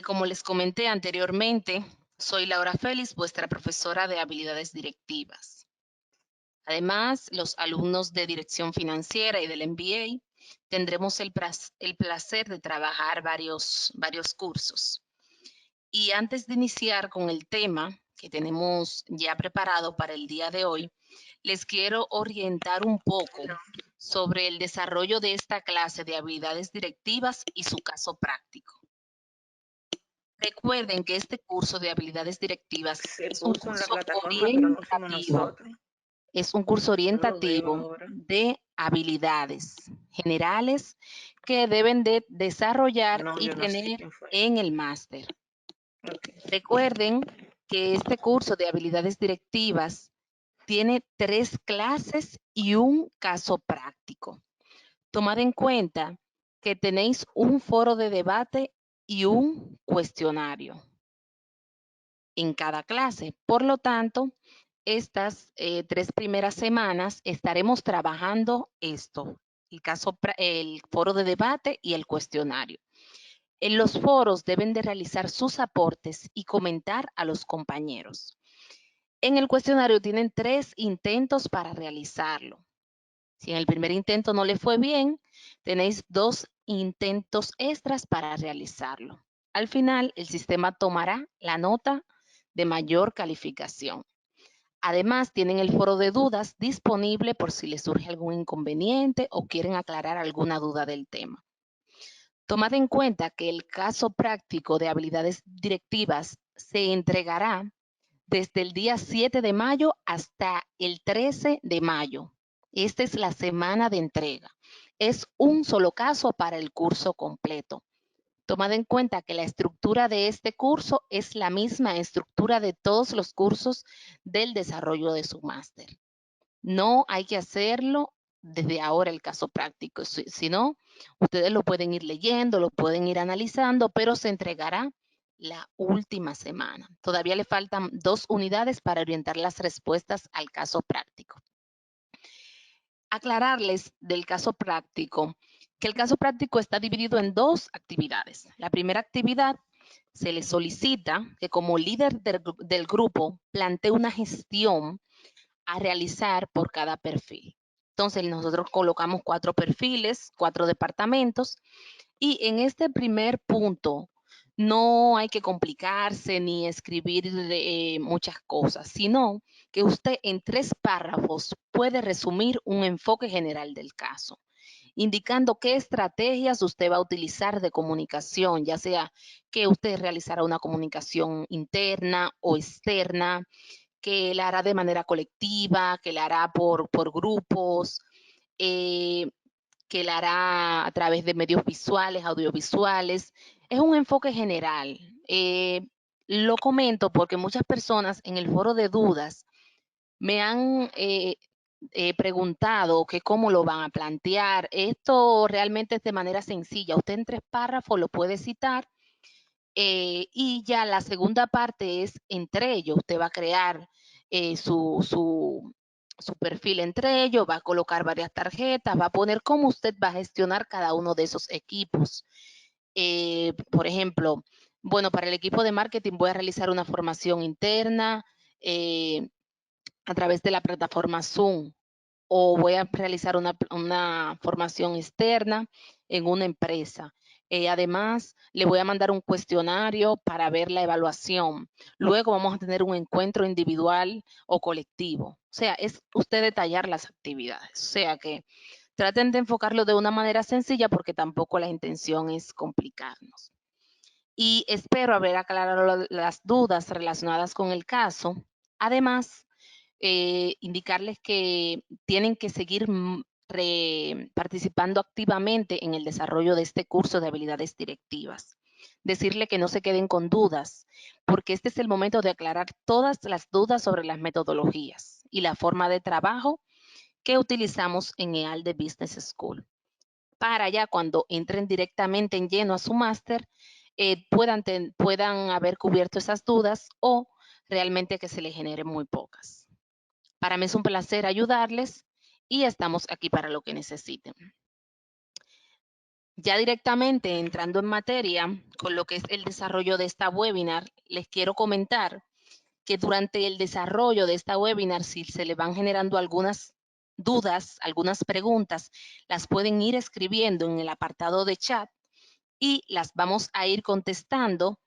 Como les comenté anteriormente, soy Laura Félix, vuestra profesora de habilidades directivas. Además, los alumnos de Dirección Financiera y del MBA tendremos el placer de trabajar varios cursos. Y antes de iniciar con el tema que tenemos ya preparado para el día de hoy, les quiero orientar un poco sobre el desarrollo de esta clase de habilidades directivas y su caso práctico. Recuerden que este curso de habilidades directivas El es un curso en la curso plataforma, pero no fuimos orientativo. nosotros. Es un curso No lo veo orientativo ahora. de habilidades generales que deben de desarrollar No, y yo no sé tener quién fue. en el máster. Okay. Recuerden que este curso de habilidades directivas tiene 3 clases y un caso práctico. Tomad en cuenta que tenéis un foro de debate y un cuestionario en cada clase. Por lo tanto, estas 3 primeras semanas estaremos trabajando esto, el foro de debate y el cuestionario. En los foros deben de realizar sus aportes y comentar a los compañeros. En el cuestionario tienen 3 intentos para realizarlo. Si en el primer intento no le fue bien, tenéis 2 intentos extras para realizarlo. Al final, el sistema tomará la nota de mayor calificación. Además, tienen el foro de dudas disponible por si les surge algún inconveniente o quieren aclarar alguna duda del tema. Tomad en cuenta que el caso práctico de habilidades directivas se entregará desde el día 7 de mayo hasta el 13 de mayo. Esta es la semana de entrega. Es un solo caso para el curso completo. Tomad en cuenta que la estructura de este curso es la misma estructura de todos los cursos del desarrollo de su máster. No hay que hacerlo desde ahora el caso práctico, sino ustedes lo pueden ir leyendo, lo pueden ir analizando, pero se entregará la última semana. Todavía le faltan 2 unidades para orientar las respuestas al caso práctico. Aclararles del caso práctico, que el caso práctico está dividido en 2 actividades. La primera actividad se le solicita que como líder del grupo plantee una gestión a realizar por cada perfil. Entonces nosotros colocamos 4 perfiles, 4 departamentos y en este primer punto no hay que complicarse ni escribir muchas cosas, sino que usted en 3 párrafos puede resumir un enfoque general del caso, indicando qué estrategias usted va a utilizar de comunicación, ya sea que usted realizará una comunicación interna o externa, que la hará de manera colectiva, que la hará por grupos, eh, que la hará a través de medios visuales, audiovisuales. Es un enfoque general. Lo comento porque muchas personas en el foro de dudas me han preguntado que cómo lo van a plantear. Esto realmente es de manera sencilla. Usted en 3 párrafos lo puede citar y ya la segunda parte es entre ellos. Usted va a crear su perfil entre ellos, va a colocar varias tarjetas, va a poner cómo usted va a gestionar cada uno de esos equipos. Por ejemplo, bueno, para el equipo de marketing voy a realizar una formación interna a través de la plataforma Zoom o voy a realizar una formación externa en una empresa. Además, le voy a mandar un cuestionario para ver la evaluación. Luego vamos a tener un encuentro individual o colectivo. O sea, es usted detallar las actividades. O sea que traten de enfocarlo de una manera sencilla porque tampoco la intención es complicarnos. Y espero haber aclarado las dudas relacionadas con el caso. Además, indicarles que tienen que seguir participando activamente en el desarrollo de este curso de habilidades directivas. Decirle que no se queden con dudas, porque este es el momento de aclarar todas las dudas sobre las metodologías y la forma de trabajo que utilizamos en EALDE Business School. Para ya cuando entren directamente en lleno a su máster, puedan haber cubierto esas dudas o realmente que se les generen muy pocas. Para mí es un placer ayudarles y estamos aquí para lo que necesiten. Ya directamente entrando en materia con lo que es el desarrollo de esta webinar, les quiero comentar que durante el desarrollo de esta webinar, si se le van generando algunas dudas, algunas preguntas, las pueden ir escribiendo en el apartado de chat y las vamos a ir contestando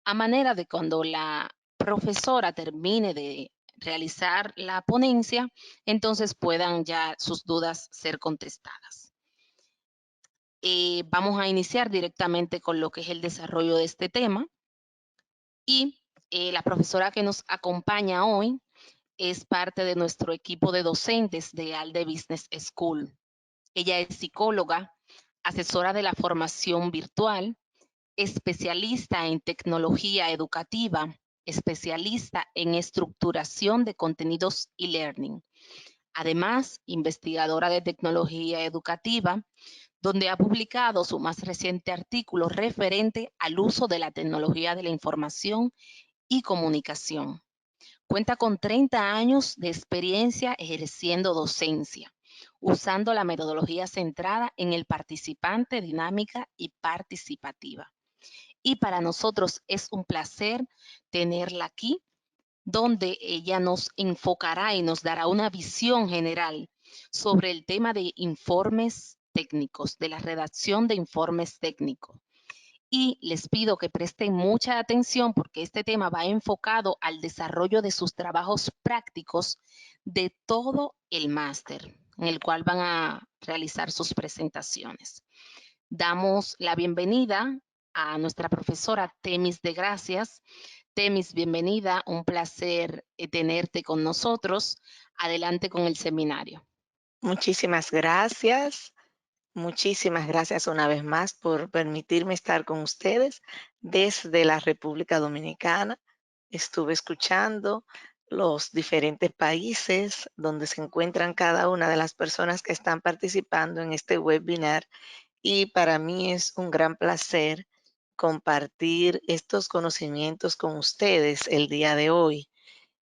a manera de cuando la profesora termine de realizar la ponencia, entonces puedan ya sus dudas ser contestadas. Vamos a iniciar directamente con lo que es el desarrollo de este tema y la profesora que nos acompaña hoy es parte de nuestro equipo de docentes de ALDE Business School. Ella es psicóloga, asesora de la formación virtual, especialista en tecnología educativa, especialista en estructuración de contenidos y learning. Además, investigadora de tecnología educativa, donde ha publicado su más reciente artículo referente al uso de la tecnología de la información y comunicación. Cuenta con 30 años de experiencia ejerciendo docencia, usando la metodología centrada en el participante, dinámica y participativa. Y para nosotros es un placer tenerla aquí, donde ella nos enfocará y nos dará una visión general sobre el tema de informes técnicos, de la redacción de informes técnicos. Y les pido que presten mucha atención porque este tema va enfocado al desarrollo de sus trabajos prácticos de todo el máster, en el cual van a realizar sus presentaciones. Damos la bienvenida a nuestra profesora Temis de Gracias. Temis, bienvenida, un placer tenerte con nosotros. Adelante con el seminario. Muchísimas gracias. Muchísimas gracias una vez más por permitirme estar con ustedes desde la República Dominicana. Estuve escuchando los diferentes países donde se encuentran cada una de las personas que están participando en este webinar y para mí es un gran placer compartir estos conocimientos con ustedes el día de hoy.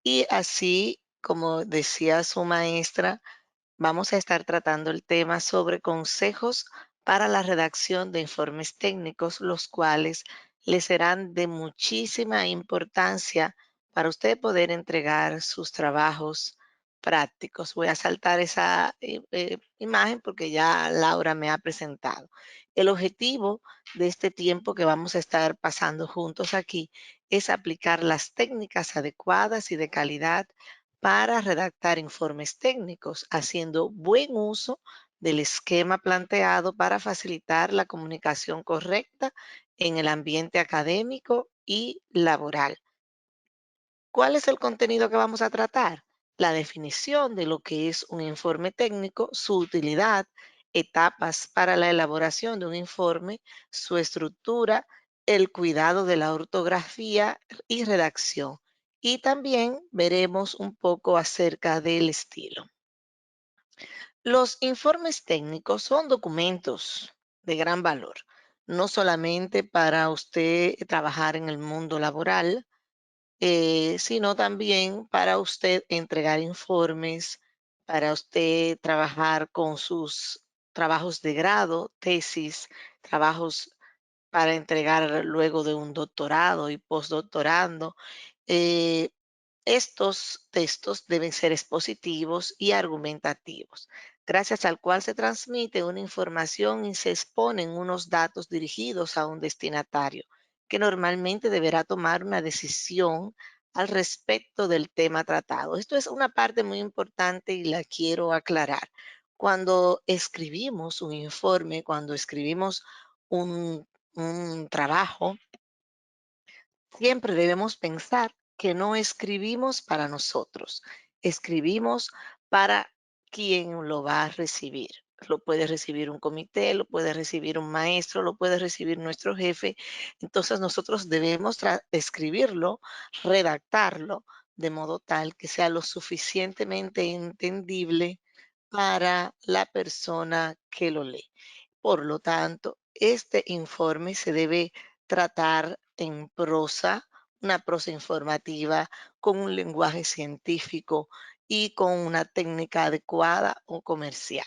Y así, como decía su maestra, vamos a estar tratando el tema sobre consejos para la redacción de informes técnicos, los cuales le serán de muchísima importancia para usted poder entregar sus trabajos prácticos. Voy a saltar esa imagen porque ya Laura me ha presentado. El objetivo de este tiempo que vamos a estar pasando juntos aquí es aplicar las técnicas adecuadas y de calidad para redactar informes técnicos, haciendo buen uso del esquema planteado para facilitar la comunicación correcta en el ambiente académico y laboral. ¿Cuál es el contenido que vamos a tratar? La definición de lo que es un informe técnico, su utilidad, etapas para la elaboración de un informe, su estructura, el cuidado de la ortografía y redacción. Y también veremos un poco acerca del estilo. Los informes técnicos son documentos de gran valor, no solamente para usted trabajar en el mundo laboral, sino también para usted entregar informes, para usted trabajar con sus trabajos de grado, tesis, trabajos para entregar luego de un doctorado y postdoctorando. Eh, Estos textos deben ser expositivos y argumentativos, gracias al cual se transmite una información y se exponen unos datos dirigidos a un destinatario, que normalmente deberá tomar una decisión al respecto del tema tratado. Esto es una parte muy importante y la quiero aclarar. Cuando escribimos un informe, cuando escribimos un trabajo, siempre debemos pensar que no escribimos para nosotros, escribimos para quien lo va a recibir. Lo puede recibir un comité, lo puede recibir un maestro, lo puede recibir nuestro jefe. Entonces nosotros debemos escribirlo, redactarlo de modo tal que sea lo suficientemente entendible para la persona que lo lee. Por lo tanto, este informe se debe tratar en prosa, una prosa informativa, con un lenguaje científico y con una técnica adecuada o comercial.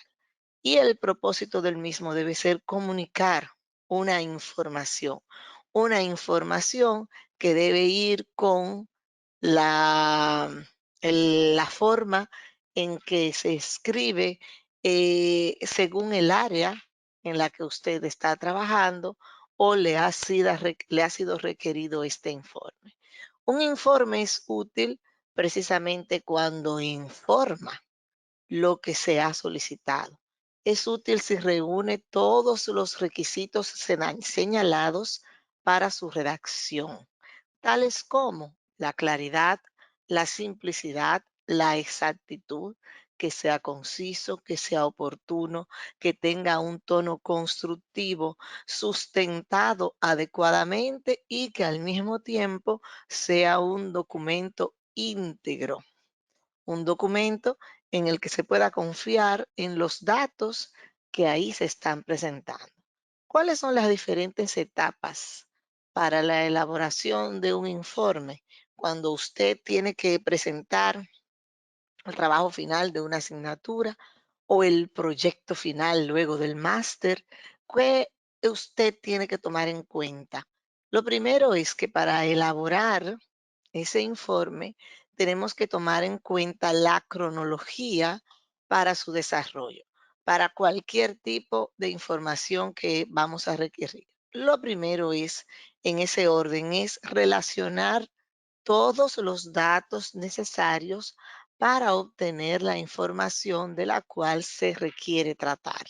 y el propósito del mismo debe ser comunicar una información que debe ir con la, la forma en que se escribe según el área en la que usted está trabajando o le ha sido requerido este informe. Un informe es útil precisamente cuando informa lo que se ha solicitado. Es útil si reúne todos los requisitos señalados para su redacción, tales como la claridad, la simplicidad, la exactitud, que sea conciso, que sea oportuno, que tenga un tono constructivo, sustentado adecuadamente y que al mismo tiempo sea un documento íntegro, un documento en el que se pueda confiar en los datos que ahí se están presentando. ¿Cuáles son las diferentes etapas para la elaboración de un informe cuando usted tiene que presentar el trabajo final de una asignatura o el proyecto final luego del máster? ¿Qué usted tiene que tomar en cuenta? Lo primero es que para elaborar ese informe tenemos que tomar en cuenta la cronología para su desarrollo, para cualquier tipo de información que vamos a requerir. Lo primero es, en ese orden, es relacionar todos los datos necesarios para obtener la información de la cual se requiere tratar.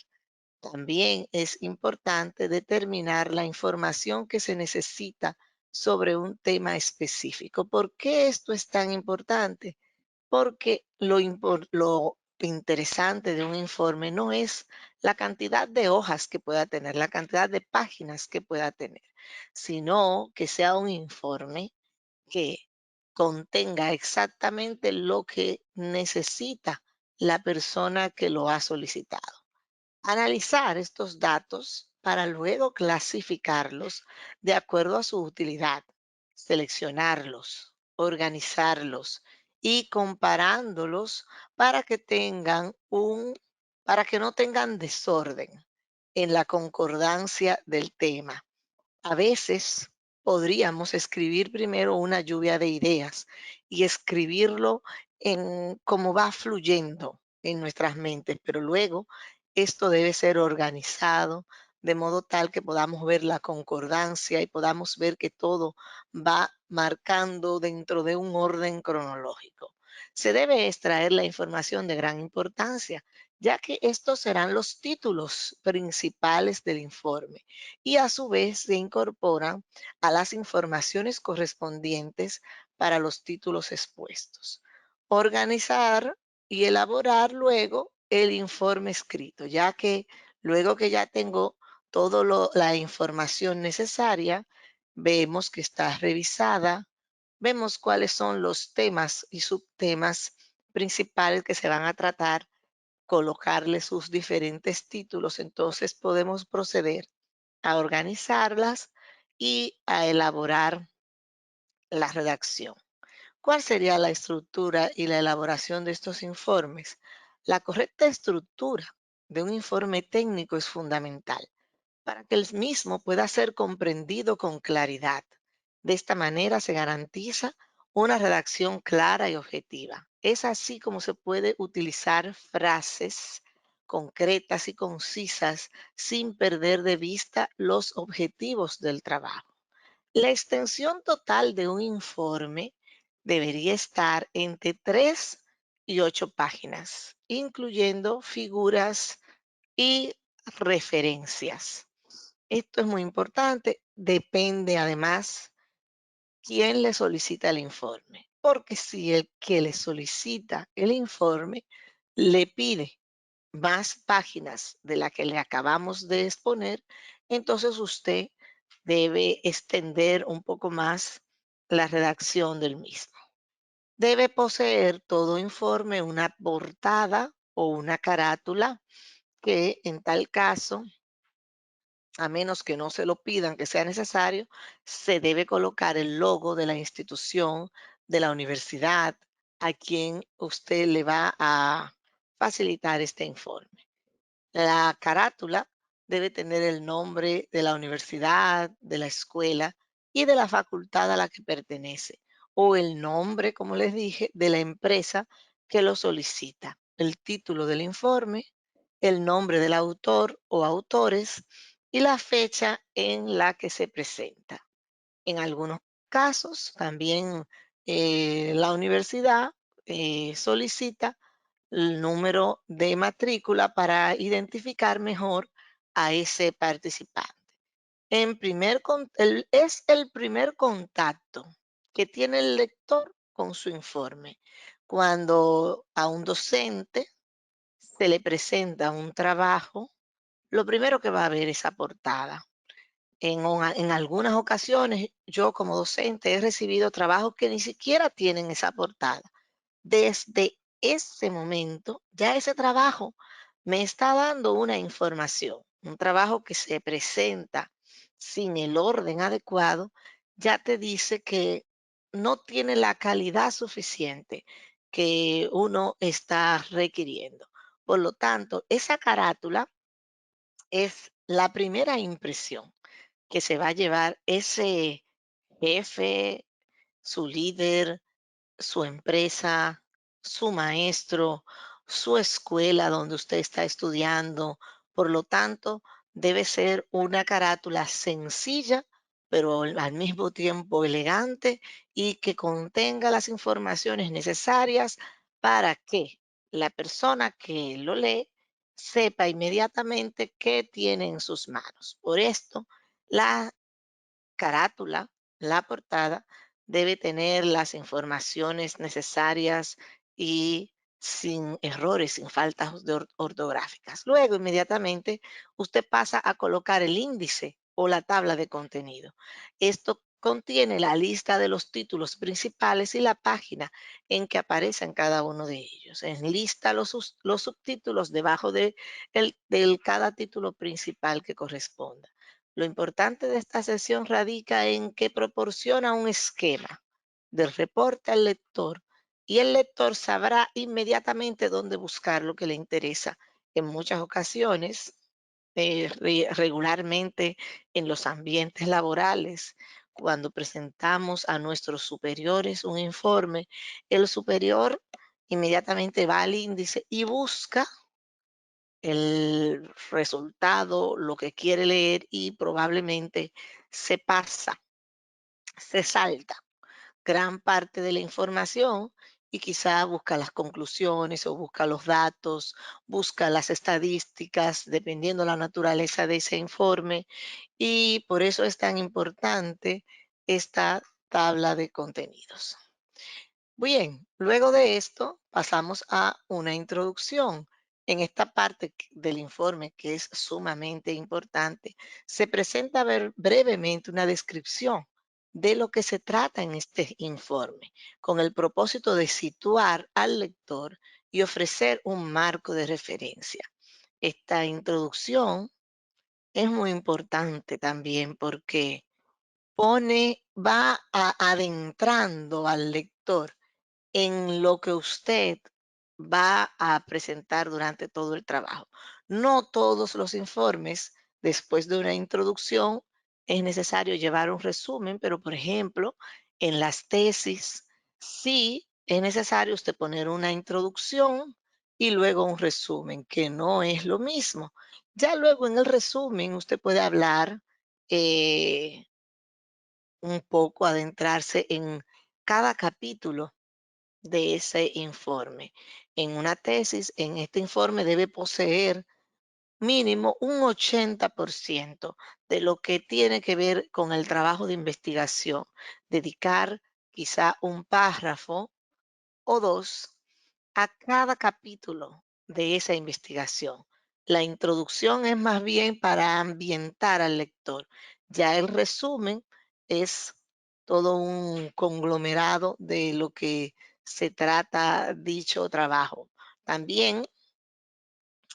También es importante determinar la información que se necesita sobre un tema específico. ¿Por qué esto es tan importante? Porque lo interesante de un informe no es la cantidad de hojas que pueda tener, la cantidad de páginas que pueda tener, sino que sea un informe que contenga exactamente lo que necesita la persona que lo ha solicitado. Analizar estos datos para luego clasificarlos de acuerdo a su utilidad, seleccionarlos, organizarlos y comparándolos para que para que no tengan desorden en la concordancia del tema. A veces podríamos escribir primero una lluvia de ideas y escribirlo en cómo va fluyendo en nuestras mentes, pero luego esto debe ser organizado de modo tal que podamos ver la concordancia y podamos ver que todo va marcando dentro de un orden cronológico. Se debe extraer la información de gran importancia, ya que estos serán los títulos principales del informe y a su vez se incorporan a las informaciones correspondientes para los títulos expuestos. Organizar y elaborar luego el informe escrito, ya que luego que ya tengo toda la información necesaria, vemos que está revisada, vemos cuáles son los temas y subtemas principales que se van a tratar, colocarle sus diferentes títulos, entonces podemos proceder a organizarlas y a elaborar la redacción. ¿Cuál sería la estructura y la elaboración de estos informes? La correcta estructura de un informe técnico es fundamental para que el mismo pueda ser comprendido con claridad. De esta manera se garantiza una redacción clara y objetiva. Es así como se puede utilizar frases concretas y concisas sin perder de vista los objetivos del trabajo. La extensión total de un informe debería estar entre 3 y 8 páginas, incluyendo figuras y referencias. Esto es muy importante. Depende además quién le solicita el informe, porque si el que le solicita el informe le pide más páginas de la que le acabamos de exponer, entonces usted debe extender un poco más la redacción del mismo. Debe poseer todo informe una portada o una carátula que en tal caso, a menos que no se lo pidan que sea necesario, se debe colocar el logo de la institución, de la universidad, a quien usted le va a facilitar este informe. La carátula debe tener el nombre de la universidad, de la escuela y de la facultad a la que pertenece, o el nombre, como les dije, de la empresa que lo solicita, el título del informe, el nombre del autor o autores y la fecha en la que se presenta. En algunos casos, también la universidad solicita el número de matrícula para identificar mejor a ese participante. Es el primer contacto que tiene el lector con su informe. Cuando a un docente se le presenta un trabajo, lo primero que va a ver es esa portada. En algunas ocasiones, yo como docente he recibido trabajos que ni siquiera tienen esa portada. Desde ese momento, ya ese trabajo me está dando una información. Un trabajo que se presenta sin el orden adecuado, ya te dice que no tiene la calidad suficiente que uno está requiriendo. Por lo tanto, esa carátula es la primera impresión que se va a llevar ese jefe, su líder, su empresa, su maestro, su escuela donde usted está estudiando. Por lo tanto, debe ser una carátula sencilla, pero al mismo tiempo elegante y que contenga las informaciones necesarias para que la persona que lo lee sepa inmediatamente qué tiene en sus manos. Por esto, la carátula, la portada, debe tener las informaciones necesarias y sin errores, sin faltas ortográficas. Luego, inmediatamente, usted pasa a colocar el índice o la tabla de contenido. Esto contiene la lista de los títulos principales y la página en que aparecen cada uno de ellos. Enlista los subtítulos debajo del cada título principal que corresponda. Lo importante de esta sesión radica en que proporciona un esquema del reporte al lector y el lector sabrá inmediatamente dónde buscar lo que le interesa. En muchas ocasiones, regularmente en los ambientes laborales, cuando presentamos a nuestros superiores un informe, el superior inmediatamente va al índice y busca el resultado, lo que quiere leer y probablemente se pasa, se salta gran parte de la información y quizá busca las conclusiones o busca los datos, busca las estadísticas, dependiendo la naturaleza de ese informe. Y por eso es tan importante esta tabla de contenidos. Bien, luego de esto pasamos a una introducción. En esta parte del informe, que es sumamente importante, se presenta brevemente una descripción de lo que se trata en este informe, con el propósito de situar al lector y ofrecer un marco de referencia. Esta introducción es muy importante también porque adentrando al lector en lo que usted va a presentar durante todo el trabajo. No todos los informes, después de una introducción, es necesario llevar un resumen, pero por ejemplo, en las tesis, sí es necesario usted poner una introducción y luego un resumen, que no es lo mismo. Ya luego en el resumen usted puede hablar un poco, adentrarse en cada capítulo de ese informe. En una tesis, en este informe debe poseer mínimo un 80% de lo que tiene que ver con el trabajo de investigación. Dedicar quizá un párrafo o dos a cada capítulo de esa investigación. La introducción es más bien para ambientar al lector. Ya el resumen es todo un conglomerado de lo que se trata dicho trabajo. También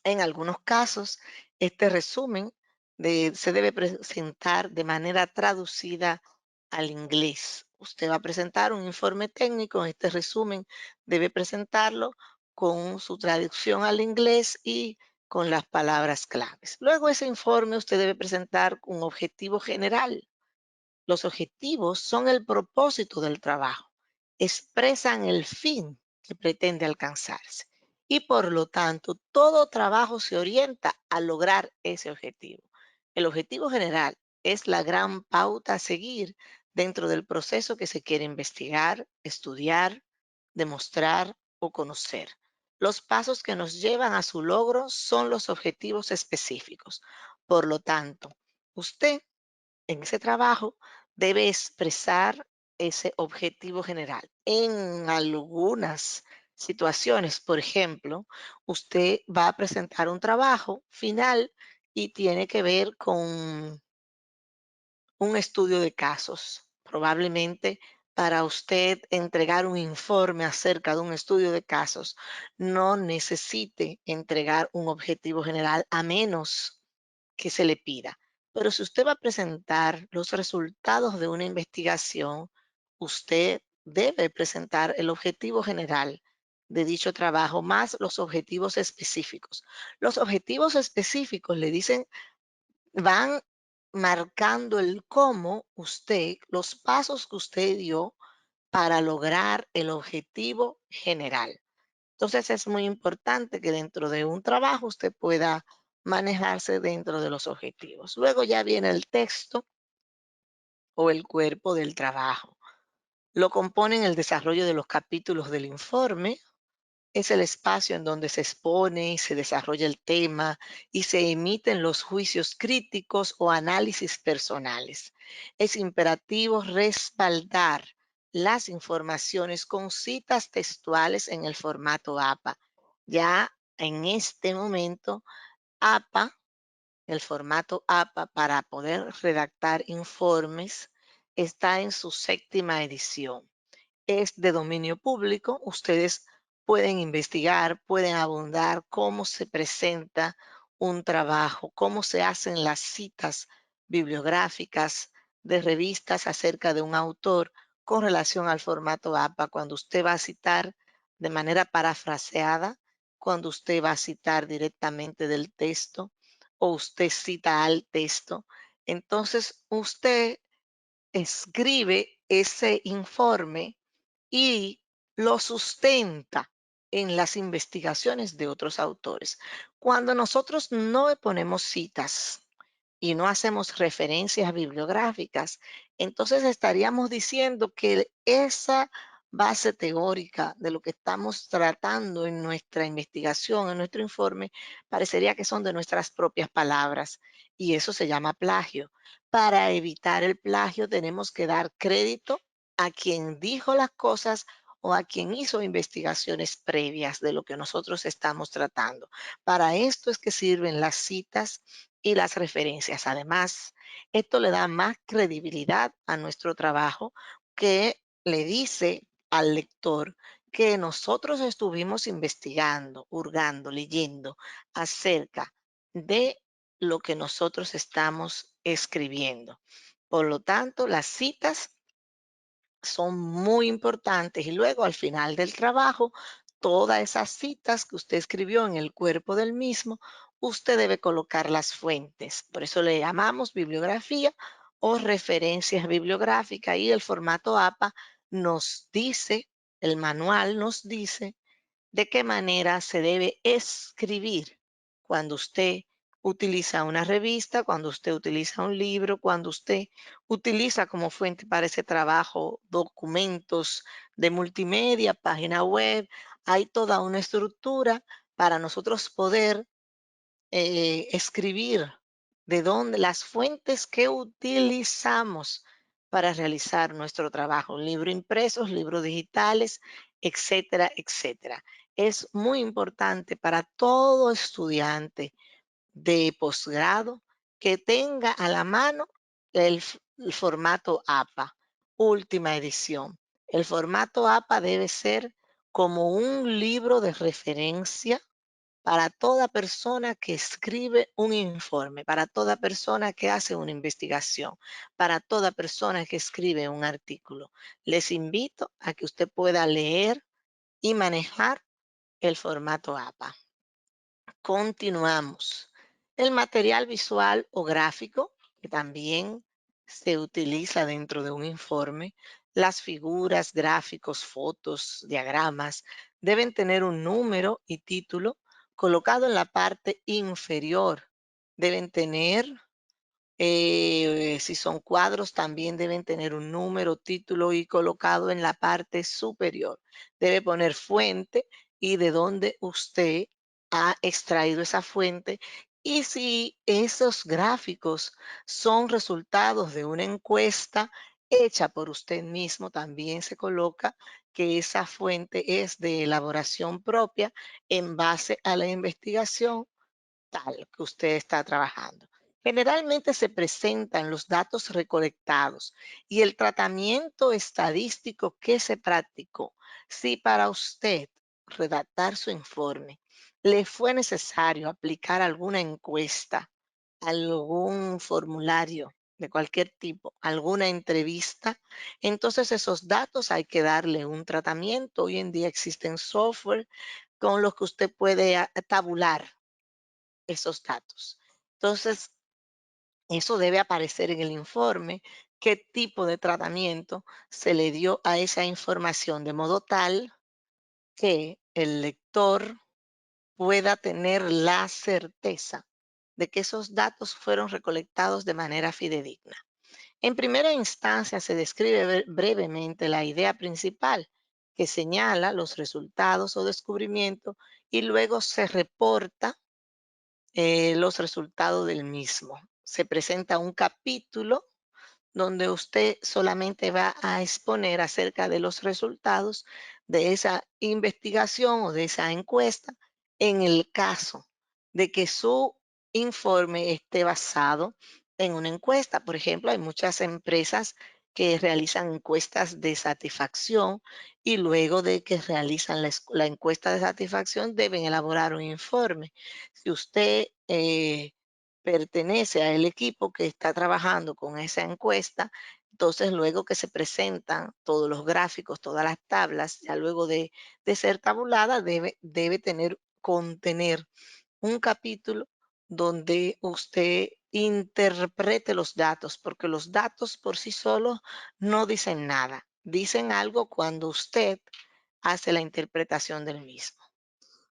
en algunos casos, este resumen se debe presentar de manera traducida al inglés. Usted va a presentar un informe técnico, este resumen debe presentarlo con su traducción al inglés y con las palabras claves. Luego ese informe usted debe presentar un objetivo general. Los objetivos son el propósito del trabajo, expresan el fin que pretende alcanzarse y por lo tanto todo trabajo se orienta a lograr ese objetivo. El objetivo general es la gran pauta a seguir dentro del proceso que se quiere investigar, estudiar, demostrar o conocer. Los pasos que nos llevan a su logro son los objetivos específicos. Por lo tanto, usted en ese trabajo debe expresar ese objetivo general. En algunas situaciones, por ejemplo, usted va a presentar un trabajo final y tiene que ver con un estudio de casos. Probablemente para usted entregar un informe acerca de un estudio de casos, no necesite entregar un objetivo general a menos que se le pida. Pero si usted va a presentar los resultados de una investigación, usted debe presentar el objetivo general de dicho trabajo más los objetivos específicos. Los objetivos específicos le dicen, van marcando el cómo usted, los pasos que usted dio para lograr el objetivo general. Entonces es muy importante que dentro de un trabajo usted pueda manejarse dentro de los objetivos. Luego ya viene el texto o el cuerpo del trabajo. Lo componen el desarrollo de los capítulos del informe, es el espacio en donde se expone y se desarrolla el tema y se emiten los juicios críticos o análisis personales. Es imperativo respaldar las informaciones con citas textuales en el formato APA. Ya en este momento, APA, el formato APA para poder redactar informes, está en su séptima edición. Es de dominio público. Ustedes pueden investigar, pueden abundar cómo se presenta un trabajo, cómo se hacen las citas bibliográficas de revistas acerca de un autor con relación al formato APA, cuando usted va a citar de manera parafraseada, cuando usted va a citar directamente del texto o usted cita al texto. Entonces, usted escribe ese informe y lo sustenta en las investigaciones de otros autores. Cuando nosotros no ponemos citas y no hacemos referencias bibliográficas, entonces estaríamos diciendo que esa base teórica de lo que estamos tratando en nuestra investigación, en nuestro informe, parecería que son de nuestras propias palabras y eso se llama plagio. Para evitar el plagio tenemos que dar crédito a quien dijo las cosas o a quien hizo investigaciones previas de lo que nosotros estamos tratando. Para esto es que sirven las citas y las referencias. Además, esto le da más credibilidad a nuestro trabajo, que le dice al lector que nosotros estuvimos investigando, hurgando, leyendo acerca de lo que nosotros estamos escribiendo. Por lo tanto, las citas son muy importantes y luego al final del trabajo, todas esas citas que usted escribió en el cuerpo del mismo, usted debe colocar las fuentes. Por eso le llamamos bibliografía o referencias bibliográficas, y el formato APA nos dice, el manual nos dice de qué manera se debe escribir cuando usted utiliza una revista, cuando usted utiliza un libro, cuando usted utiliza como fuente para ese trabajo documentos de multimedia, página web. Hay toda una estructura para nosotros poder escribir de dónde las fuentes que utilizamos para realizar nuestro trabajo, libros impresos, libros digitales, etcétera, etcétera. Es muy importante para todo estudiante de posgrado que tenga a la mano el formato APA, última edición. El formato APA debe ser como un libro de referencia para toda persona que escribe un informe, para toda persona que hace una investigación, para toda persona que escribe un artículo. Les invito a que usted pueda leer y manejar el formato APA. Continuamos. El material visual o gráfico, que también se utiliza dentro de un informe, las figuras, gráficos, fotos, diagramas, deben tener un número y título colocado en la parte inferior. Deben tener si son cuadros, también deben tener un número, título y colocado en la parte superior. Debe poner fuente y de dónde usted ha extraído esa fuente. Y si esos gráficos son resultados de una encuesta hecha por usted mismo, también se coloca que esa fuente es de elaboración propia en base a la investigación tal que usted está trabajando. Generalmente se presentan los datos recolectados y el tratamiento estadístico que se practicó. Si para usted redactar su informe le fue necesario aplicar alguna encuesta, algún formulario de cualquier tipo, alguna entrevista, entonces esos datos hay que darle un tratamiento. Hoy en día existen software con los que usted puede tabular esos datos. Entonces, eso debe aparecer en el informe, qué tipo de tratamiento se le dio a esa información, de modo tal que el lector pueda tener la certeza de que esos datos fueron recolectados de manera fidedigna. En primera instancia, se describe brevemente la idea principal que señala los resultados o descubrimientos y luego se reporta los resultados del mismo. Se presenta un capítulo donde usted solamente va a exponer acerca de los resultados de esa investigación o de esa encuesta en el caso de que su informe esté basado en una encuesta. Por ejemplo, hay muchas empresas que realizan encuestas de satisfacción y luego de que realizan la encuesta de satisfacción deben elaborar un informe. Si usted pertenece al equipo que está trabajando con esa encuesta, entonces luego que se presentan todos los gráficos, todas las tablas, ya luego de ser tabulada, debe contener un capítulo donde usted interprete los datos, porque los datos por sí solos no dicen nada. Dicen algo cuando usted hace la interpretación del mismo.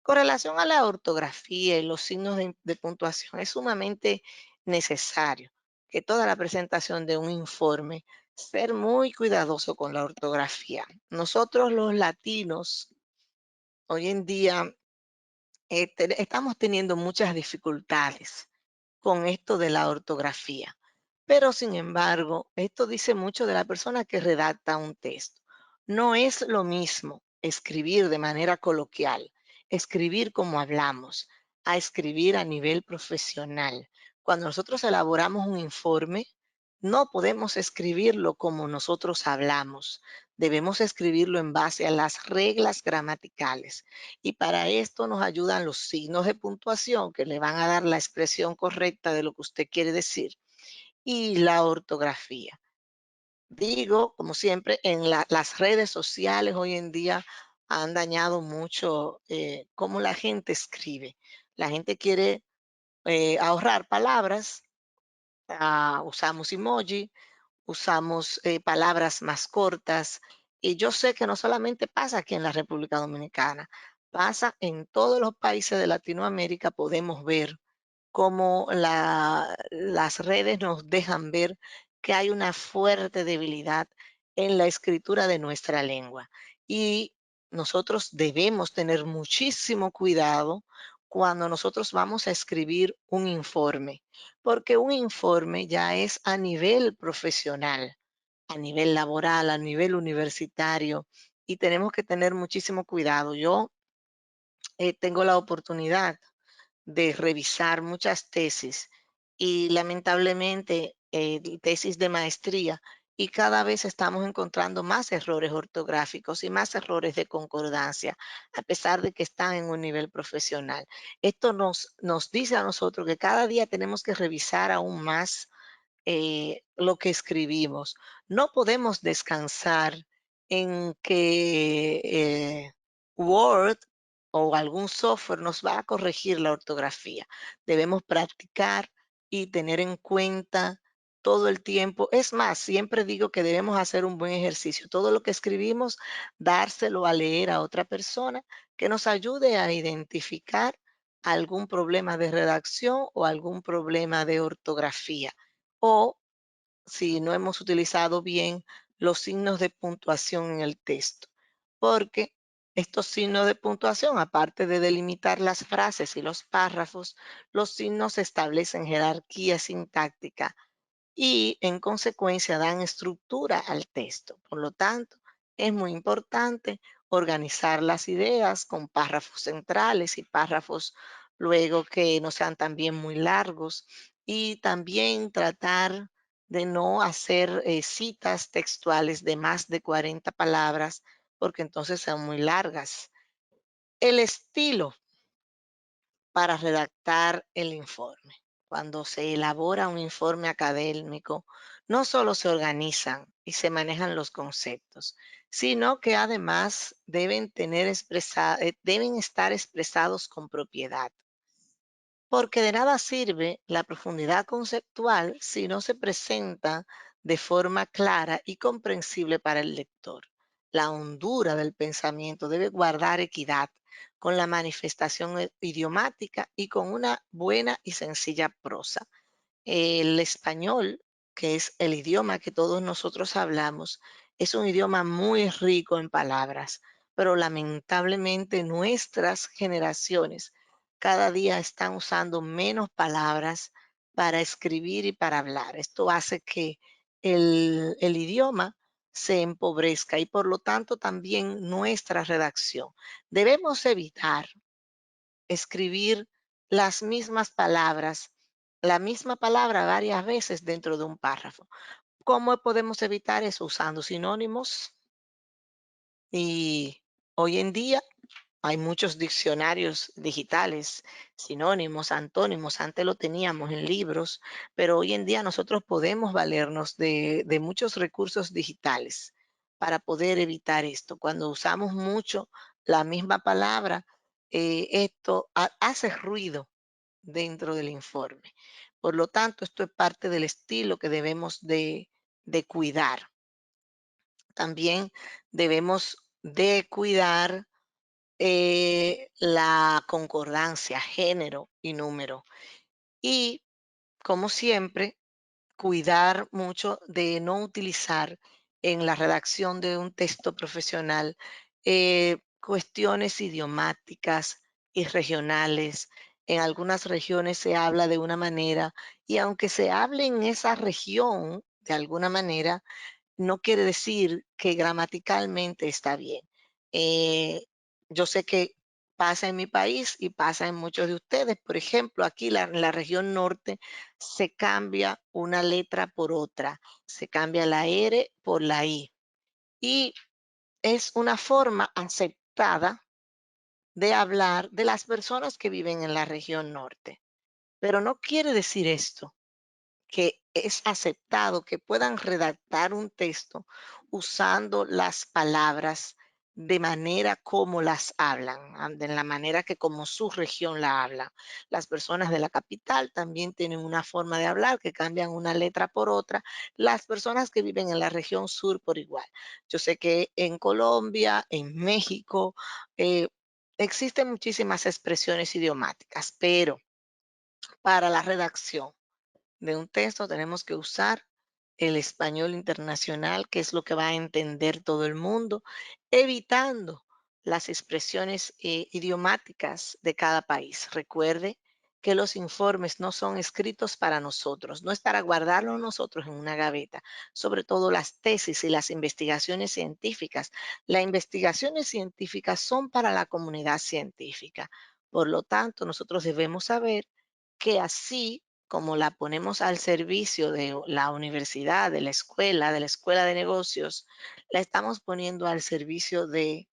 Con relación a la ortografía y los signos de puntuación, es sumamente necesario que toda la presentación de un informe ser muy cuidadoso con la ortografía. Nosotros los latinos hoy en día estamos teniendo muchas dificultades con esto de la ortografía. Pero sin embargo, esto dice mucho de la persona que redacta un texto. No es lo mismo escribir de manera coloquial, escribir como hablamos, a escribir a nivel profesional. Cuando nosotros elaboramos un informe, no podemos escribirlo como nosotros hablamos. Debemos escribirlo en base a las reglas gramaticales. Y para esto nos ayudan los signos de puntuación que le van a dar la expresión correcta de lo que usted quiere decir y la ortografía. Digo, como siempre, en las redes sociales hoy en día han dañado mucho cómo la gente escribe. La gente quiere ahorrar palabras, usamos emoji, usamos palabras más cortas. Y yo sé que no solamente pasa aquí en la República Dominicana, pasa en todos los países de Latinoamérica. Podemos ver cómo las redes nos dejan ver que hay una fuerte debilidad en la escritura de nuestra lengua. Y nosotros debemos tener muchísimo cuidado cuando nosotros vamos a escribir un informe, porque un informe ya es a nivel profesional, a nivel laboral, a nivel universitario, y tenemos que tener muchísimo cuidado. Yo tengo la oportunidad de revisar muchas tesis y lamentablemente tesis de maestría, y cada vez estamos encontrando más errores ortográficos y más errores de concordancia, a pesar de que están en un nivel profesional. Esto nos dice a nosotros que cada día tenemos que revisar aún más lo que escribimos. No podemos descansar en que Word o algún software nos va a corregir la ortografía. Debemos practicar y tener en cuenta todo el tiempo. Es más, siempre digo que debemos hacer un buen ejercicio. Todo lo que escribimos, dárselo a leer a otra persona que nos ayude a identificar algún problema de redacción o algún problema de ortografía. O si no hemos utilizado bien los signos de puntuación en el texto, porque estos signos de puntuación, aparte de delimitar las frases y los párrafos, los signos establecen jerarquía sintáctica y en consecuencia dan estructura al texto. Por lo tanto, es muy importante organizar las ideas con párrafos centrales y párrafos luego que no sean también muy largos y también tratar de no hacer citas textuales de más de 40 palabras porque entonces son muy largas. El estilo para redactar el informe. Cuando se elabora un informe académico, no solo se organizan y se manejan los conceptos, sino que además deben estar expresados con propiedad. Porque de nada sirve la profundidad conceptual si no se presenta de forma clara y comprensible para el lector. La hondura del pensamiento debe guardar equidad con la manifestación idiomática y con una buena y sencilla prosa. El español, que es el idioma que todos nosotros hablamos, es un idioma muy rico en palabras, pero lamentablemente nuestras generaciones cada día están usando menos palabras para escribir y para hablar. Esto hace que el idioma se empobrezca y por lo tanto también nuestra redacción. Debemos evitar escribir las mismas palabras, la misma palabra varias veces dentro de un párrafo. ¿Cómo podemos evitar eso? Usando sinónimos. Y hoy en día hay muchos diccionarios digitales, sinónimos, antónimos. Antes lo teníamos en libros, pero hoy en día nosotros podemos valernos de muchos recursos digitales para poder evitar esto. Cuando usamos mucho la misma palabra, esto hace ruido dentro del informe. Por lo tanto, esto es parte del estilo que debemos de cuidar. También debemos de cuidar la concordancia, género y número. Y como siempre, cuidar mucho de no utilizar en la redacción de un texto profesional cuestiones idiomáticas y regionales. En algunas regiones se habla de una manera y aunque se hable en esa región de alguna manera, no quiere decir que gramaticalmente está bien. Eh, yo sé que pasa en mi país y pasa en muchos de ustedes. Por ejemplo, aquí en la región norte se cambia una letra por otra, se cambia la R por la I. Y es una forma aceptada de hablar de las personas que viven en la región norte. Pero no quiere decir esto que es aceptado que puedan redactar un texto usando las palabras de manera como las hablan, de la manera que como su región la habla. Las personas de la capital también tienen una forma de hablar que cambian una letra por otra. Las personas que viven en la región sur por igual. Yo sé que en Colombia, en México, existen muchísimas expresiones idiomáticas, pero para la redacción de un texto tenemos que usar el español internacional, que es lo que va a entender todo el mundo, evitando las expresiones idiomáticas de cada país. Recuerde que los informes no son escritos para nosotros, no es para guardarlos nosotros en una gaveta, sobre todo las tesis y las investigaciones científicas. Las investigaciones científicas son para la comunidad científica. Por lo tanto, nosotros debemos saber que así como la ponemos al servicio de la universidad, de la escuela de negocios, la estamos poniendo al servicio de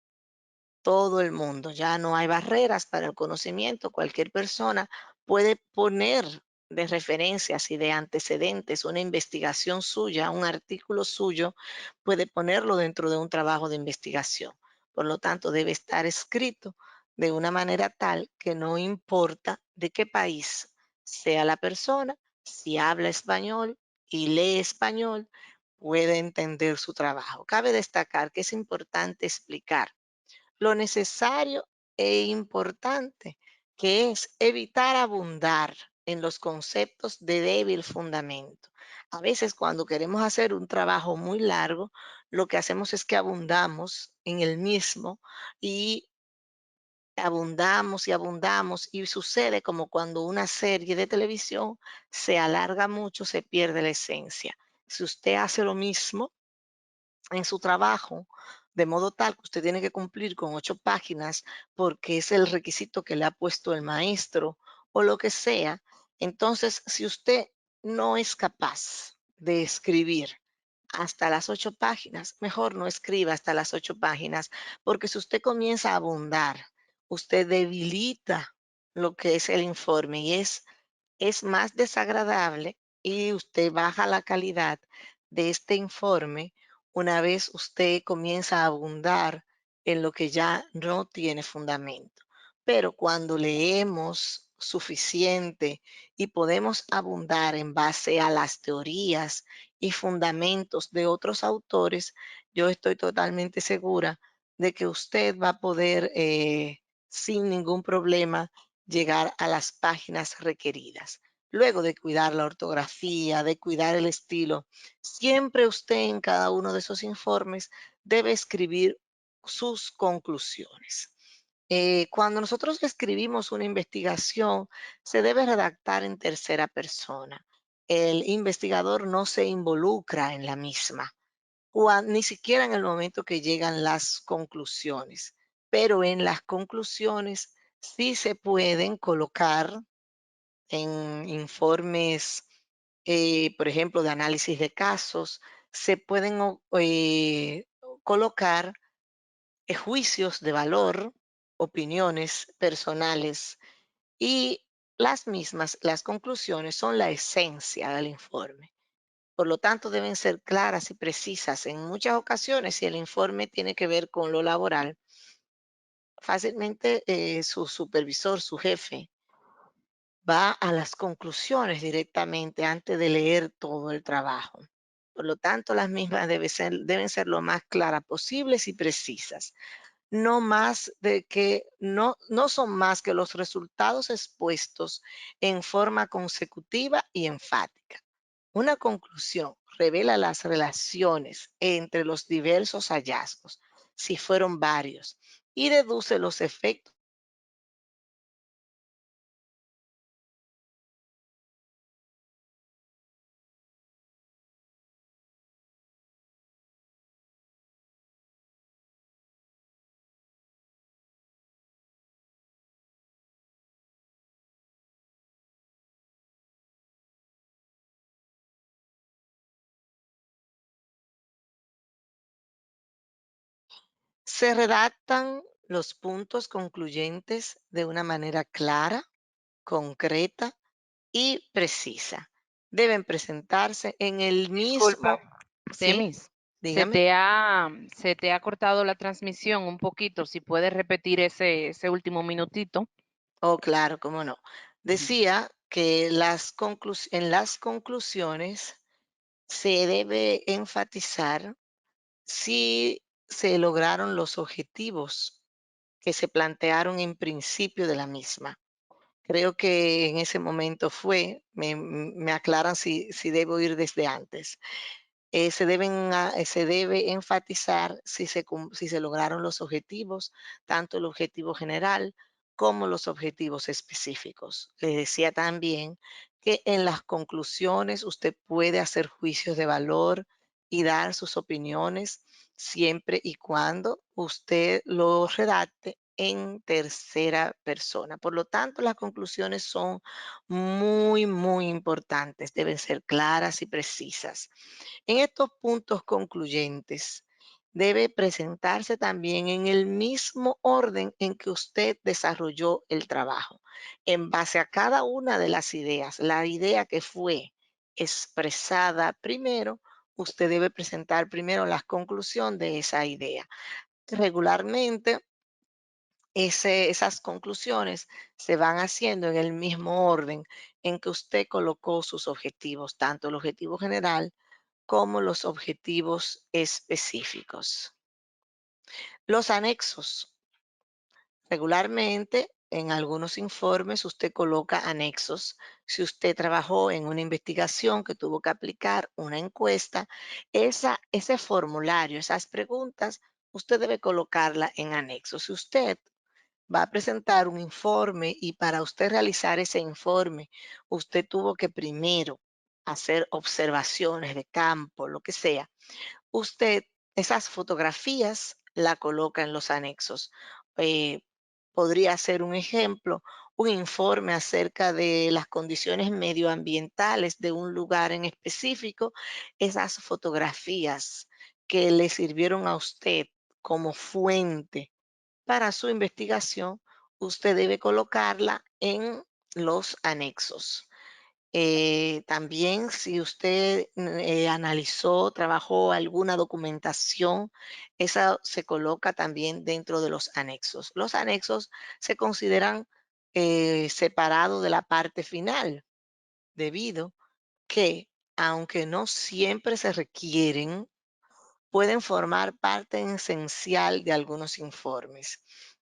todo el mundo. Ya no hay barreras para el conocimiento. Cualquier persona puede poner de referencias y de antecedentes una investigación suya, un artículo suyo, puede ponerlo dentro de un trabajo de investigación. Por lo tanto, debe estar escrito de una manera tal que no importa de qué país sea la persona, si habla español y lee español, puede entender su trabajo. Cabe destacar que es importante explicar lo necesario e importante que es evitar abundar en los conceptos de débil fundamento. A veces cuando queremos hacer un trabajo muy largo, lo que hacemos es que abundamos en el mismo y abundamos y abundamos y sucede como cuando una serie de televisión se alarga mucho, se pierde la esencia. Si usted hace lo mismo en su trabajo, de modo tal que usted tiene que cumplir con 8 páginas porque es el requisito que le ha puesto el maestro o lo que sea, entonces si usted no es capaz de escribir hasta las 8 páginas, mejor no escriba hasta las 8 páginas, porque si usted comienza a abundar, usted debilita lo que es el informe y es más desagradable y usted baja la calidad de este informe una vez usted comienza a abundar en lo que ya no tiene fundamento. Pero cuando leemos suficiente y podemos abundar en base a las teorías y fundamentos de otros autores, yo estoy totalmente segura de que usted va a poder sin ningún problema llegar a las páginas requeridas. Luego de cuidar la ortografía, de cuidar el estilo, siempre usted en cada uno de esos informes debe escribir sus conclusiones. Cuando nosotros escribimos una investigación, se debe redactar en tercera persona. El investigador no se involucra en la misma, ni siquiera en el momento que llegan las conclusiones, pero en las conclusiones sí se pueden colocar en informes, por ejemplo, de análisis de casos, se pueden colocar juicios de valor, opiniones personales y las conclusiones son la esencia del informe. Por lo tanto, deben ser claras y precisas. En muchas ocasiones, si el informe tiene que ver con lo laboral, fácilmente su supervisor, su jefe, va a las conclusiones directamente antes de leer todo el trabajo. Por lo tanto, las mismas deben ser lo más claras posibles y precisas. No más de que no son más que los resultados expuestos en forma consecutiva y enfática. Una conclusión revela las relaciones entre los diversos hallazgos, si fueron varios, y deduce los efectos. Se redactan los puntos concluyentes de una manera clara, concreta y precisa. Deben presentarse en el Disculpa, mismo, ¿sí? Temis, Dígame. se te ha cortado la transmisión un poquito, si puedes repetir ese último minutito. Oh, claro, cómo no. Ujú. Decía que en las conclusiones se debe enfatizar si se lograron los objetivos que se plantearon en principio de la misma. Creo que en ese momento me aclaran si debo ir desde antes. Se debe enfatizar si se lograron los objetivos, tanto el objetivo general como los objetivos específicos. Le decía también que en las conclusiones usted puede hacer juicios de valor y dar sus opiniones siempre y cuando usted lo redacte en tercera persona. Por lo tanto, las conclusiones son muy, muy importantes. Deben ser claras y precisas. En estos puntos concluyentes, debe presentarse también en el mismo orden en que usted desarrolló el trabajo, en base a cada una de las ideas. La idea que fue expresada primero, usted debe presentar primero la conclusión de esa idea. Regularmente, esas conclusiones se van haciendo en el mismo orden en que usted colocó sus objetivos, tanto el objetivo general como los objetivos específicos. Los anexos. Regularmente, en algunos informes usted coloca anexos. Si usted trabajó en una investigación que tuvo que aplicar una encuesta, ese formulario, esas preguntas, usted debe colocarla en anexos. Si usted va a presentar un informe y para usted realizar ese informe, usted tuvo que primero hacer observaciones de campo, lo que sea, usted esas fotografías la coloca en los anexos. Eh, Podría ser un ejemplo, un informe acerca de las condiciones medioambientales de un lugar en específico, esas fotografías que le sirvieron a usted como fuente para su investigación, usted debe colocarla en los anexos. También si usted analizó, trabajó alguna documentación, esa se coloca también dentro de los anexos. Los anexos se consideran separados de la parte final, debido que, aunque no siempre se requieren, pueden formar parte esencial de algunos informes.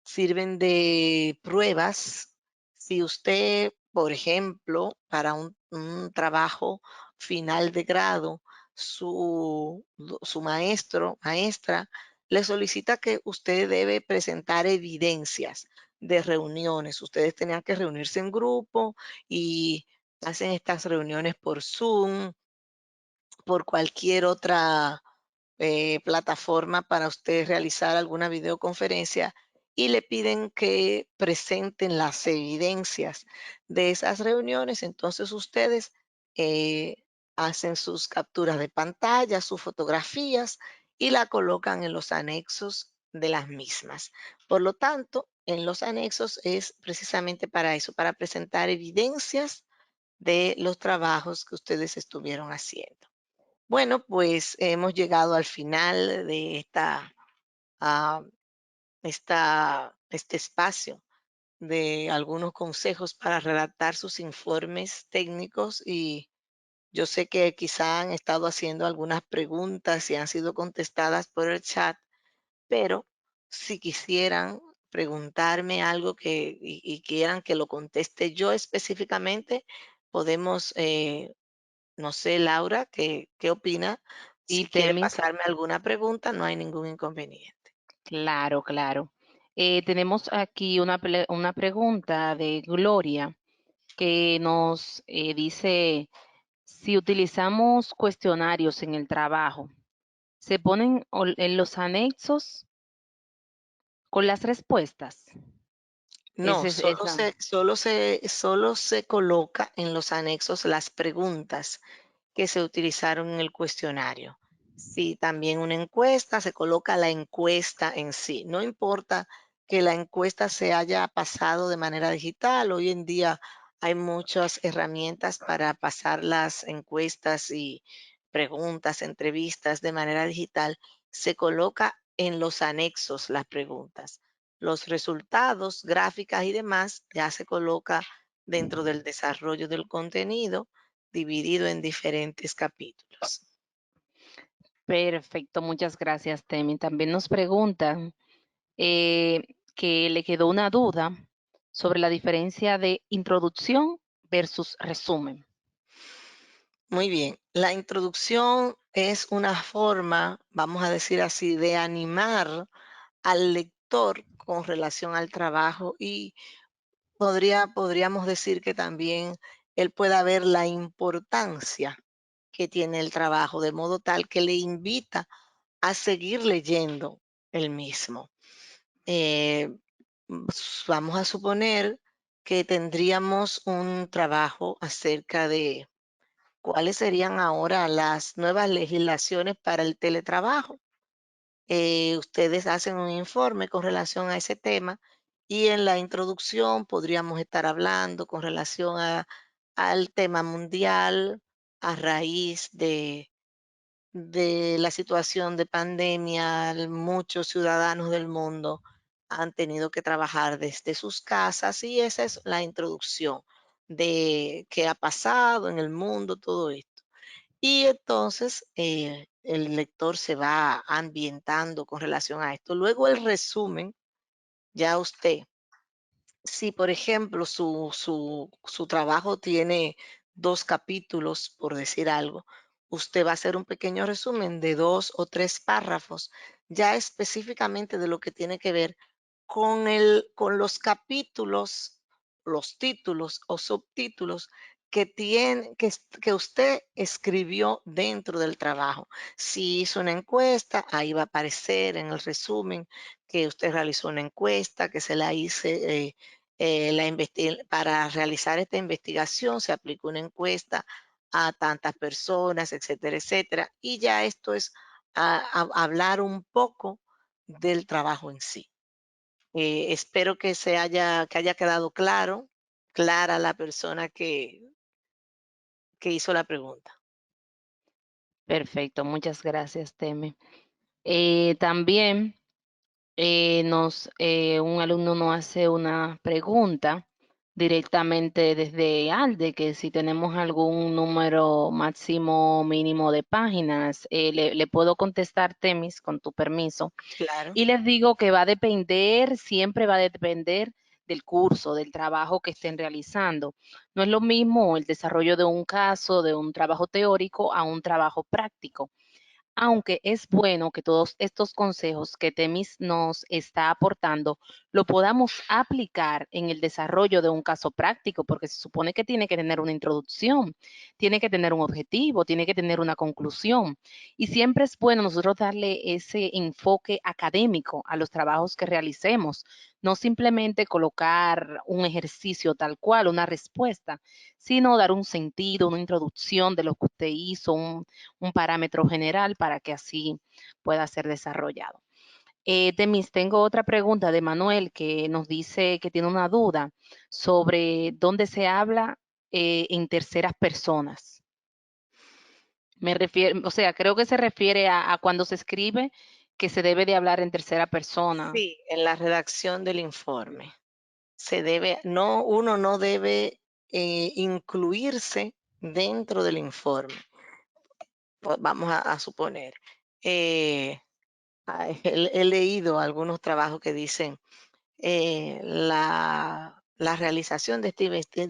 Sirven de pruebas si usted, por ejemplo, para un trabajo final de grado, su maestro, maestra, le solicita que usted debe presentar evidencias de reuniones. Ustedes tenían que reunirse en grupo y hacen estas reuniones por Zoom, por cualquier otra plataforma para usted realizar alguna videoconferencia y le piden que presenten las evidencias de esas reuniones. Entonces ustedes eh, hacen sus capturas de pantalla, sus fotografías y la colocan en los anexos de las mismas. Por lo tanto, en los anexos es precisamente para eso, para presentar evidencias de los trabajos que ustedes estuvieron haciendo. Bueno, pues hemos llegado al final de ah, este espacio de algunos consejos para redactar sus informes técnicos y yo sé que quizá han estado haciendo algunas preguntas y han sido contestadas por el chat, pero si quisieran preguntarme algo y quieran que lo conteste yo específicamente, podemos no sé, Laura, ¿qué opina? Y Si quiere Temi, pasarme alguna pregunta, no hay ningún inconveniente. claro, claro. Tenemos aquí una pregunta de Gloria que nos dice, si utilizamos cuestionarios en el trabajo, ¿se ponen en los anexos con las respuestas? No, Ese es esa. solo se coloca en los anexos las preguntas que se utilizaron en el cuestionario. Si también una encuesta, se coloca la encuesta en sí. No importa que la encuesta se haya pasado de manera digital. Hoy en día hay muchas herramientas para pasar las encuestas y preguntas, entrevistas de manera digital. Se coloca en los anexos las preguntas. Los resultados, gráficas y demás ya se coloca dentro del desarrollo del contenido dividido en diferentes capítulos. Perfecto, muchas gracias, Temi. También nos preguntan que le quedó una duda sobre la diferencia de introducción versus resumen. Muy bien, la introducción es una forma, vamos a decir así, de animar al lector con relación al trabajo y podríamos decir que también él pueda ver la importancia que tiene el trabajo, de modo tal que le invita a seguir leyendo el mismo. Eh, Vamos a suponer que tendríamos un trabajo acerca de cuáles serían ahora las nuevas legislaciones para el teletrabajo. Ustedes hacen un informe con relación a ese tema y en la introducción podríamos estar hablando con relación al tema mundial a raíz de la situación de pandemia, muchos ciudadanos del mundo han tenido que trabajar desde sus casas y esa es la introducción de qué ha pasado en el mundo, todo esto. Y entonces el lector se va ambientando con relación a esto. Luego el resumen, ya usted, si por ejemplo su trabajo tiene 2 capítulos, por decir algo, usted va a hacer un pequeño resumen de 2 o 3 párrafos, ya específicamente de lo que tiene que ver con los capítulos, los títulos o subtítulos que usted escribió dentro del trabajo. Si hizo una encuesta, ahí va a aparecer en el resumen que usted realizó una encuesta, que se la hice, para realizar esta investigación se aplicó una encuesta a tantas personas, etcétera, etcétera. Y ya esto es hablar un poco del trabajo en sí. Espero que haya quedado claro, clara la persona que hizo la pregunta. Perfecto, muchas gracias, Teme. También un alumno nos hace una pregunta directamente desde ALDE, que si tenemos algún número máximo mínimo de páginas, le puedo contestar, Temis, con tu permiso. Claro. Y les digo que va a depender, siempre va a depender del curso, del trabajo que estén realizando. No es lo mismo el desarrollo de un caso, de un trabajo teórico, a un trabajo práctico, aunque es bueno que todos estos consejos que Temis nos está aportando lo podamos aplicar en el desarrollo de un caso práctico, porque se supone que tiene que tener una introducción, tiene que tener un objetivo, tiene que tener una conclusión. Y siempre es bueno nosotros darle ese enfoque académico a los trabajos que realicemos, no simplemente colocar un ejercicio tal cual, una respuesta, sino dar un sentido, una introducción de lo que usted hizo, un parámetro general para que así pueda ser desarrollado. Temis, tengo otra pregunta de Manuel que nos dice que tiene una duda sobre dónde se habla en terceras personas. Me refiero, o sea, creo que se refiere a cuando se escribe que se debe de hablar en tercera persona. Sí, en la redacción del informe. No, uno no debe incluirse dentro del informe. Vamos a suponer, eh, he leído algunos trabajos que dicen la realización de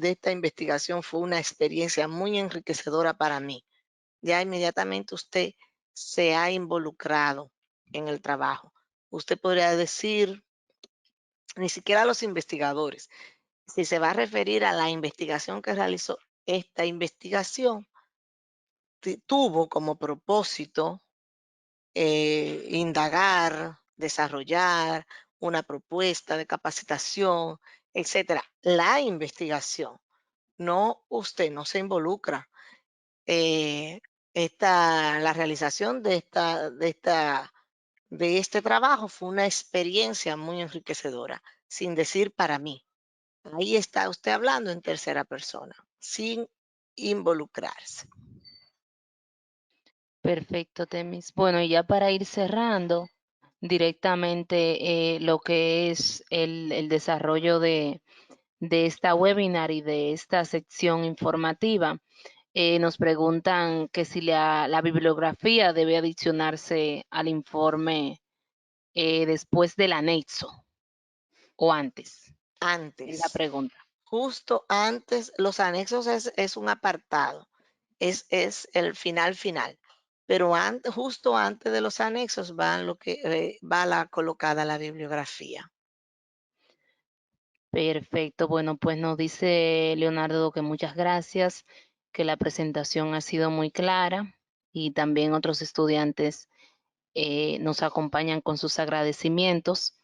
esta investigación fue una experiencia muy enriquecedora para mí. Ya inmediatamente usted se ha involucrado en el trabajo. Usted podría decir, ni siquiera los investigadores, si se va a referir a la investigación que realizó, esta investigación tuvo como propósito indagar, desarrollar una propuesta de capacitación, etcétera. La investigación, no usted, no se involucra. Eh, la realización de este trabajo fue una experiencia muy enriquecedora, sin decir para mí. Ahí está usted hablando en tercera persona, sin involucrarse. Perfecto, Temis. Bueno, y ya para ir cerrando directamente lo que es el desarrollo de esta webinar y de esta sección informativa. Nos preguntan que si la bibliografía debe adicionarse al informe después del anexo o antes. Es la Antes, pregunta. justo antes, los anexos es un apartado, es el final, pero justo antes de los anexos va la colocada la bibliografía. Perfecto. Bueno, pues nos dice Leonardo que muchas gracias, que la presentación ha sido muy clara y también otros estudiantes nos acompañan con sus agradecimientos.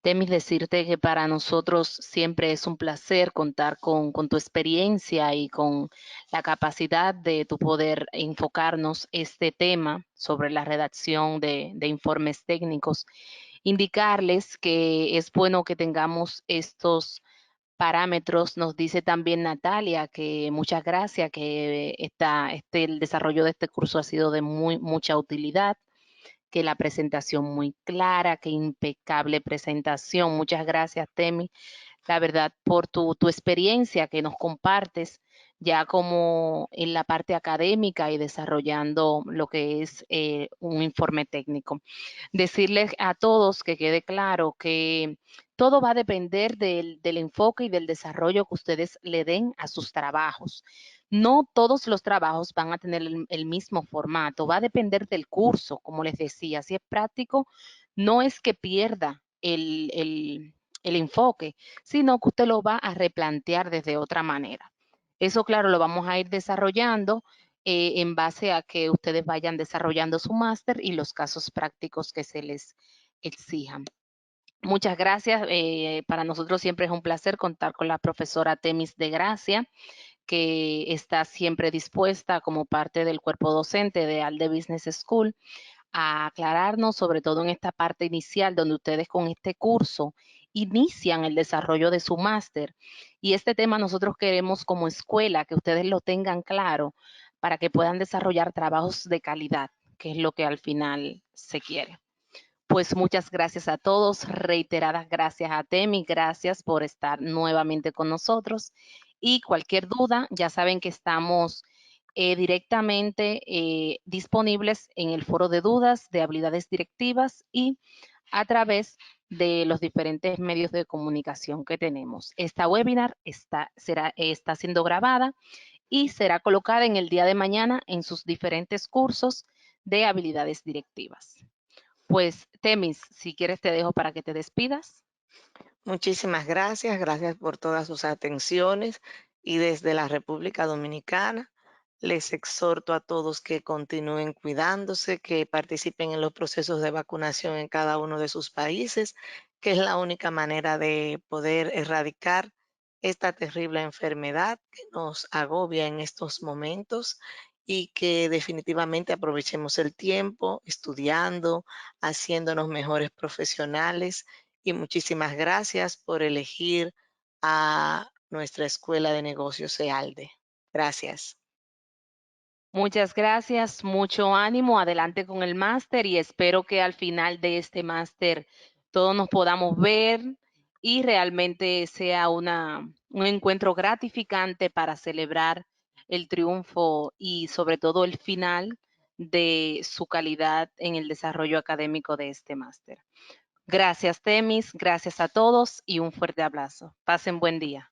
Temis, decirte que para nosotros siempre es un placer contar con tu experiencia y con la capacidad de tu poder enfocarnos este tema sobre la redacción de informes técnicos. Indicarles que es bueno que tengamos estos parámetros. Nos dice también Natalia que muchas gracias, que el desarrollo de este curso ha sido de mucha utilidad, que la presentación muy clara, que impecable presentación. Muchas gracias, Temi, la verdad, por tu experiencia que nos compartes ya como en la parte académica y desarrollando lo que es un informe técnico. Decirles a todos que quede claro que todo va a depender del enfoque y del desarrollo que ustedes le den a sus trabajos. No todos los trabajos van a tener el mismo formato, va a depender del curso, como les decía. Si es práctico, no es que pierda el enfoque, sino que usted lo va a replantear desde otra manera. Eso, claro, lo vamos a ir desarrollando en base a que ustedes vayan desarrollando su máster y los casos prácticos que se les exijan. Muchas gracias. Para nosotros siempre es un placer contar con la profesora Temis de Gracia, que está siempre dispuesta como parte del cuerpo docente de ALDE Business School a aclararnos, sobre todo en esta parte inicial, donde ustedes con este curso inician el desarrollo de su máster. Y este tema nosotros queremos como escuela que ustedes lo tengan claro para que puedan desarrollar trabajos de calidad, que es lo que al final se quiere. Pues muchas gracias a todos, reiteradas gracias a Temi, gracias por estar nuevamente con nosotros. Y cualquier duda, ya saben que estamos directamente disponibles en el foro de dudas de habilidades directivas y a través de los diferentes medios de comunicación que tenemos. Esta webinar está siendo grabada y será colocada en el día de mañana en sus diferentes cursos de habilidades directivas. Pues, Temis, si quieres te dejo para que te despidas. Muchísimas gracias, gracias por todas sus atenciones y desde la República Dominicana les exhorto a todos que continúen cuidándose, que participen en los procesos de vacunación en cada uno de sus países, que es la única manera de poder erradicar esta terrible enfermedad que nos agobia en estos momentos y que definitivamente aprovechemos el tiempo estudiando, haciéndonos mejores profesionales y muchísimas gracias por elegir a nuestra Escuela de Negocios EALDE. Gracias. Muchas gracias, mucho ánimo, adelante con el máster y espero que al final de este máster todos nos podamos ver y realmente sea un encuentro gratificante para celebrar el triunfo y sobre todo el final de su calidad en el desarrollo académico de este máster. Gracias, Temis, gracias a todos y un fuerte abrazo. Pasen buen día.